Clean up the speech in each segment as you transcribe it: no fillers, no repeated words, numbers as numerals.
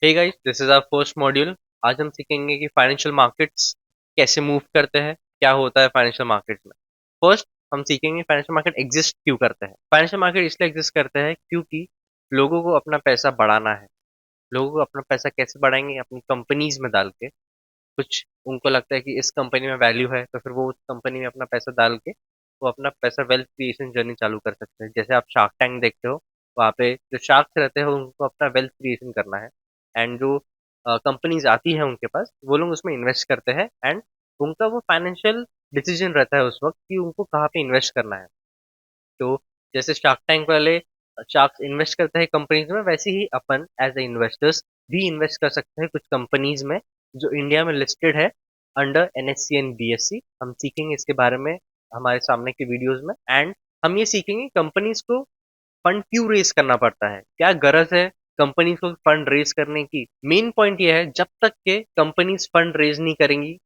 Hey guys, this is our first module. आज हम सीखेंगे कि फाइनेंशियल मार्केट्स कैसे मूव करते हैं, क्या होता है फाइनेंशियल मार्केट्स में। फर्स्ट हम सीखेंगे फाइनेंशियल मार्केट एग्जिस्ट क्यों करते हैं। फाइनेंशियल मार्केट इसलिए एग्जिस्ट करते हैं क्योंकि लोगों को अपना पैसा बढ़ाना है। लोगों को अपना पैसा कैसे बढ़ाएंगे? अपनी कंपनीज में डाल के। कुछ उनको लगता है कि इस कंपनी में वैल्यू है, तो फिर वो उस कंपनी में अपना पैसा डाल के वो अपना पैसा वेल्थ क्रिएशन जर्नी चालू कर सकते हैं। जैसे आप शार्क टैंक देखते हो, वहाँ पे जो शार्क्स रहते हैं उनको अपना वेल्थ क्रिएशन करना है। एंड जो कंपनीज आती है उनके पास, वो लोग उसमें इन्वेस्ट करते हैं। एंड उनका वो फाइनेंशियल डिसीजन रहता है उस वक्त कि उनको कहाँ पे इन्वेस्ट करना है। तो जैसे शार्क टैंक वाले शार्क्स इन्वेस्ट करते हैं कंपनीज में, वैसे ही अपन एज ए इन्वेस्टर्स भी इन्वेस्ट कर सकते हैं कुछ कंपनीज में जो इंडिया में लिस्टेड है अंडर एनएससी एंड बीएससी। हम सीखेंगे इसके बारे में हमारे सामने के वीडियोस में। एंड हम ये सीखेंगे कंपनीज को फंड क्यों रेज करना पड़ता है, क्या गरज है कंपनीज को फंड रेज करने की। मेन पॉइंट ये है, जब तक के कंपनीज फंड रेज नहीं करेंगी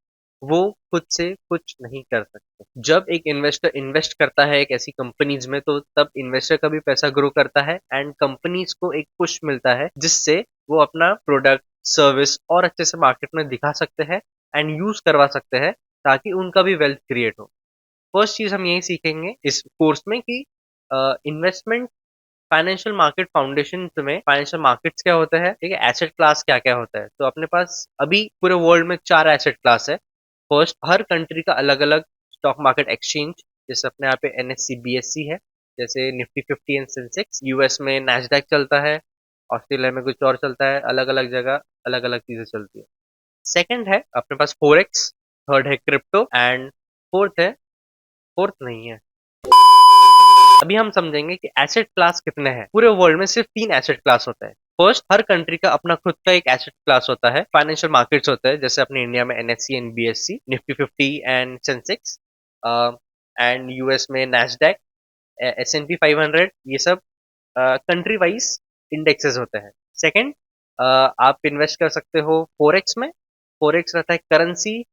वो खुद से कुछ नहीं कर सकते। जब एक इन्वेस्टर इन्वेस्ट करता है एक ऐसी कंपनीज में, तो तब इन्वेस्टर का भी पैसा ग्रो करता है एंड कंपनीज को एक पुश मिलता है जिससे वो अपना प्रोडक्ट सर्विस और अच्छे से मार्केट में दिखा सकते हैं एंड यूज करवा सकते हैं, ताकि उनका भी वेल्थ क्रिएट हो। फर्स्ट चीज हम यही सीखेंगे इस कोर्स में कि इन्वेस्टमेंट फाइनेंशियल मार्केट फाउंडेशन में फाइनेंशियल मार्केट्स क्या होता है, ठीक है, एसेट क्लास क्या क्या होता है। तो अपने पास अभी पूरे वर्ल्ड में 4 एसेट क्लास है। फर्स्ट, हर कंट्री का अलग अलग स्टॉक मार्केट एक्सचेंज। जैसे अपने यहाँ पे एनएससी बीएससी है, जैसे निफ्टी 50 एंड सेंसेक्स। यूएस में नैस्डैक चलता है, ऑस्ट्रेलिया में कुछ और चलता है, अलग अलग जगह अलग अलग चीजें चलती है। सेकंड है अपने पास फोरेक्स। थर्ड है क्रिप्टो एंड फोर्थ नहीं है। अभी हम समझेंगे कि एसेट क्लास कितने हैं। पूरे वर्ल्ड में सिर्फ 3 एसेट क्लास होता है। फर्स्ट, हर कंट्री का अपना खुद का एक एसेट क्लास होता है। फाइनेंशियल मार्केट्स होता है, जैसे अपने इंडिया में NSC and BSc, Nifty 50 and Sensex, and US में नैस्डैक, एस एन पी 500। ये सब कंट्री वाइज इंडेक्सेस होते हैं। सेकंड, आप इन्वेस्ट कर सकते हो फोरेक्स में। फोरेक्स रहता है करेंसी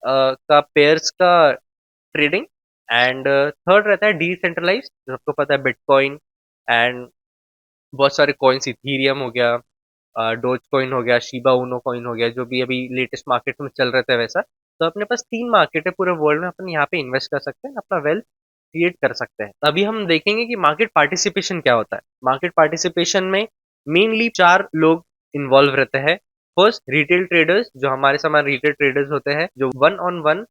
का पेयर्स का ट्रेडिंग। एंड थर्ड रहता है डिसेंट्रलाइज, जो आपको पता है बिटकॉइन एंड बहुत सारे कॉइन्स, इथीरियम हो गया, डोज कॉइन हो गया, शिबा उनो कॉइन हो गया, जो भी अभी लेटेस्ट मार्केट में चल रहे थे वैसा। तो अपने पास 3 मार्केट है पूरे वर्ल्ड में, अपन यहाँ पे इन्वेस्ट कर सकते हैं, अपना वेल्थ क्रिएट कर सकते हैं। अभी हम देखेंगे कि मार्केट पार्टिसिपेशन क्या होता है। मार्केट पार्टिसिपेशन में मेनली 4 लोग इन्वॉल्व रहते हैं। फर्स्ट, रिटेल ट्रेडर्स, जो हमारे समान रिटेल ट्रेडर्स होते हैं, जो वन ऑन वन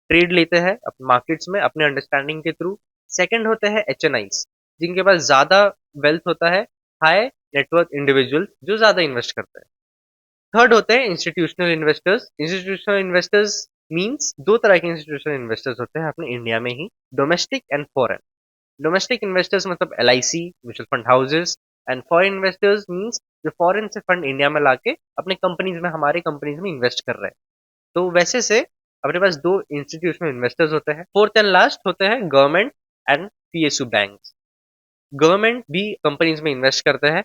ट्रेड लेते हैं मार्केट्स में अपने अंडरस्टैंडिंग के थ्रू। सेकंड होते हैं एचएनआईस, जिनके पास ज्यादा वेल्थ होता है, हाई नेटवर्क इंडिविजुअल जो ज्यादा इन्वेस्ट करते हैं। थर्ड होते हैं institutional investors. Institutional investors means 2 तरह के इंस्टीट्यूशनल इन्वेस्टर्स होते हैं अपने इंडिया में ही, domestic and foreign. Domestic investors मतलब LIC, mutual fund houses. And foreign investors means जो फॉरेन से फंड इंडिया में लाके अपने कंपनीज में, हमारे कंपनीज में इन्वेस्ट कर रहे हैं। तो वैसे से अपने पास 2 इंस्टीट्यूशनल इन्वेस्टर्स होते हैं। फोर्थ एंड लास्ट होते हैं government and PSU bank. Government भी कंपनीज में इन्वेस्ट करते हैं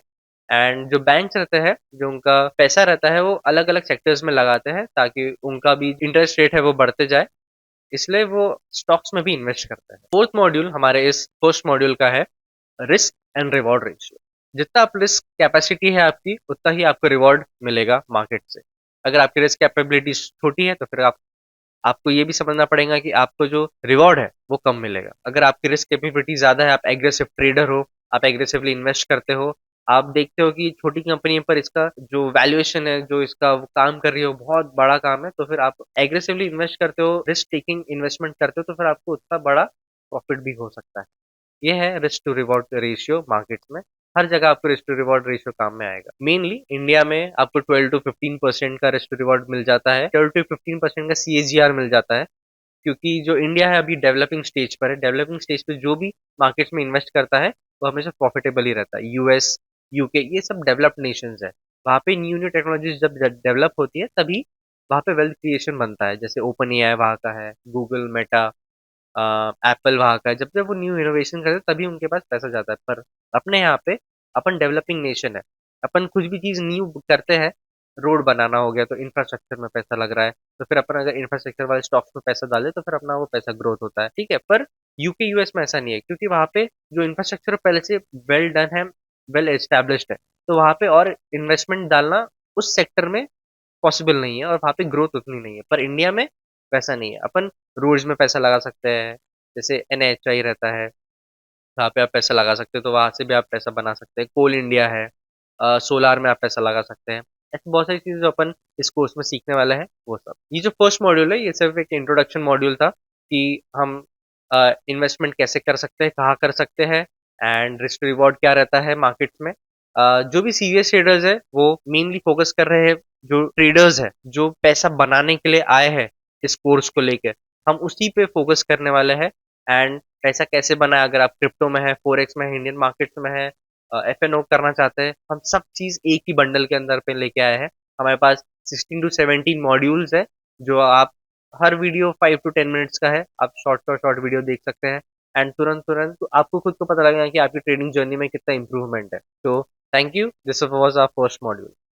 एंड जो बैंक्स रहते हैं, जो उनका पैसा रहता है, वो अलग अलग सेक्टर्स में लगाते हैं ताकि उनका भी इंटरेस्ट रेट है वो बढ़ते जाए, इसलिए वो स्टॉक्स में भी इन्वेस्ट करते हैं। फोर्थ मॉड्यूल हमारे इस फर्स्ट मॉड्यूल का है रिस्क एंड रिवॉर्ड रेशियो। जितना आप रिस्क कैपेसिटी है आपकी, उतना ही आपको रिवॉर्ड मिलेगा मार्केट से। अगर आपकी रिस्क कैपेबिलिटी छोटी है तो फिर आपको ये भी समझना पड़ेगा कि आपको जो रिवॉर्ड है वो कम मिलेगा। अगर आपकी रिस्क कैपेबिलिटी ज्यादा है, आप एग्रेसिव ट्रेडर हो, आप एग्रेसिवली इन्वेस्ट करते हो, आप देखते हो कि छोटी कंपनी पर इसका जो वैल्यूएशन है, जो इसका वो काम कर रही है वो बहुत बड़ा काम है, तो फिर आप एग्रेसिवली इन्वेस्ट करते हो, रिस्क टेकिंग इन्वेस्टमेंट करते हो, तो फिर आपको उतना बड़ा प्रॉफिट भी हो सकता है। ये है risk to reward ratio markets में। हर जगह आपको रिस्क टू रिवॉर्ड रेशियो काम में आएगा। मेनली इंडिया में आपको 12 to 15% का रिस्क टू रिवॉर्ड मिल जाता है, 12 to 15% का सीएजीआर मिल जाता है। क्योंकि जो इंडिया है अभी डेवलपिंग स्टेज पर है, डेवलपिंग स्टेज पे जो भी मार्केट्स में इन्वेस्ट करता है वो हमेशा प्रॉफिटेबल ही रहता है। यूएस, यूके, ये सब डेवलप्ड नेशंस है। वहाँ पे न्यू न्यू टेक्नोलॉजीज जब डेवलप होती है, तभी वहाँ पे वेल्थ क्रिएशन बनता है। जैसे ओपन एआई वहाँ का है, गूगल, मेटा, एप्पल वहाँ का है। जब जब वो न्यू इनोवेशन करते हैं तभी उनके पास पैसा जाता है। पर अपने यहाँ पे, अपन डेवलपिंग नेशन है, अपन कुछ भी चीज न्यू करते हैं, रोड बनाना हो गया तो इंफ्रास्ट्रक्चर में पैसा लग रहा है, तो फिर अपन अगर इंफ्रास्ट्रक्चर वाले स्टॉक्स में पैसा डाले तो फिर अपना वो पैसा ग्रोथ होता है, ठीक है। पर यूके यूएस में ऐसा नहीं है, क्योंकि वहाँ पे जो इंफ्रास्ट्रक्चर पहले से वेल डन है, वेल एस्टेब्लिश्ड है, तो वहाँ पे और इन्वेस्टमेंट डालना उस सेक्टर में पॉसिबल नहीं है और वहाँ पे ग्रोथ उतनी नहीं है। पर इंडिया में वैसा नहीं है। अपन रोड्स में पैसा लगा सकते हैं, जैसे एनएचआई रहता है, वहाँ पे आप पैसा लगा सकते हो, तो वहाँ से भी आप पैसा बना सकते हैं। कोल इंडिया है, सोलार में आप पैसा लगा सकते हैं। ऐसी बहुत सारी चीज़ें जो अपन इस कोर्स में सीखने वाले हैं, वो सब। ये जो फर्स्ट मॉड्यूल है, ये सिर्फ एक इंट्रोडक्शन मॉड्यूल था कि हम इन्वेस्टमेंट कैसे कर सकते हैं, कहाँ कर सकते हैं, एंड रिस्क रिवॉर्ड क्या रहता है मार्केट्स में। जो भी सीरियस ट्रेडर्स है, वो मेनली फोकस कर रहे हैं, जो ट्रेडर्स है, जो पैसा बनाने के लिए आए हैं इस कोर्स को लेकर, हम उसी पे फोकस करने वाले हैं। एंड पैसा कैसे बनाए, अगर आप क्रिप्टो में है, फोरेक्स में है, इंडियन मार्केट्स में है, एफएनओ करना चाहते हैं, हम सब चीज एक ही बंडल के अंदर पे लेके आए हैं। हमारे पास 16 टू 17 मॉड्यूल्स है, जो आप हर वीडियो 5 टू 10 मिनट्स का है। आप शॉर्ट वीडियो देख सकते हैं, एंड तुरंत तुरंत तो आपको खुद को पता लगेगा कि आपकी ट्रेडिंग जर्नी में कितना इंप्रूवमेंट है। तो thank you, this was our first module.